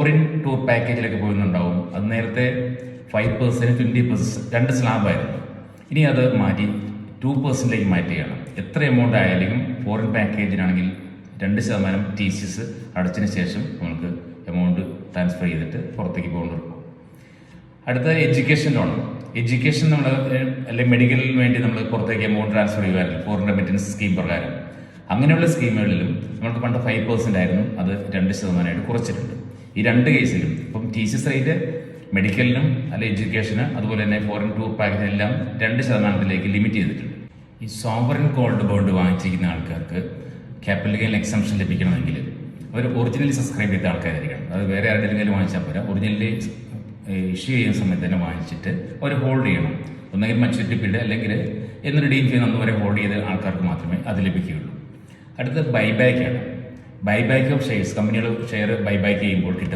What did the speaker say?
Foreign tour പാക്കേജിലൊക്കെ പോകുന്നുണ്ടാവും. അത് നേരത്തെ 5%, 20% രണ്ട് സ്ലാബായിരുന്നു. ഇനി അത് മാറ്റി 2%ലേക്ക് മാറ്റുകയാണ്. എത്ര എമൗണ്ട് ആയാലും ഫോറിൻ പാക്കേജിനാണെങ്കിൽ 2% TCS അടച്ചതിന് ശേഷം നമുക്ക് എമൗണ്ട് ട്രാൻസ്ഫർ ചെയ്തിട്ട് പുറത്തേക്ക് പോകുന്നുള്ളൂ. അടുത്ത എഡ്യൂക്കേഷൻ ലോൺ. എഡ്യൂക്കേഷൻ നമ്മൾ അല്ലെങ്കിൽ മെഡിക്കലിന് വേണ്ടി നമ്മൾ പുറത്തേക്ക് എമൗണ്ട് ട്രാൻസ്ഫർ ചെയ്യുമായിരുന്നു ഫോറിൻ റെമിറ്റൻസ് സ്കീം പ്രകാരം. അങ്ങനെയുള്ള സ്കീമുകളിലും നമുക്ക് പണ്ട് 5% ആയിരുന്നു, അത് 2% കുറച്ചിട്ടുണ്ട്. ഈ രണ്ട് കേസിലും ഇപ്പം TCS റേറ്റ് മെഡിക്കലിനും അല്ലെ എഡ്യൂക്കേഷന് അതുപോലെ തന്നെ ഫോറിൻ ടൂർ പാക്കേജിനെല്ലാം 2% ലിമിറ്റ് ചെയ്തിട്ടുണ്ട്. ഈ സോവറിൻ ഗോൾഡ് ബോണ്ട് വാങ്ങിച്ചിരിക്കുന്ന ആൾക്കാർക്ക് ക്യാപിറ്റൽ ഗെയിൻ എക്സംഷൻ ലഭിക്കണമെങ്കിൽ അവർ ഒറിജിനലി സബ്സ്ക്രൈബ് ചെയ്ത ആൾക്കാരായിരിക്കണം. അത് വേറെ ആരുടെയെങ്കിലും വാങ്ങിച്ചാൽ പോരാ, ഒറിജിനലി ഇഷ്യൂ ചെയ്യുന്ന സമയത്ത് തന്നെ വാങ്ങിച്ചിട്ട് അവർ ഹോൾഡ് ചെയ്യണം. ഒന്നെങ്കിൽ മച്യൂരിറ്റി പീരീഡ് അല്ലെങ്കിൽ എന്ന് റിഡീം ചെയ്യുന്ന അന്ന് വരെ ഹോൾഡ് ചെയ്ത ആൾക്കാർക്ക് മാത്രമേ അത് ലഭിക്കുകയുള്ളൂ. അടുത്തത് ബൈബാക്കാണ്. Buyback of shares. കമ്പനികൾ ഷെയർ ബൈബാക്ക് ചെയ്യുമ്പോൾ കിട്ടും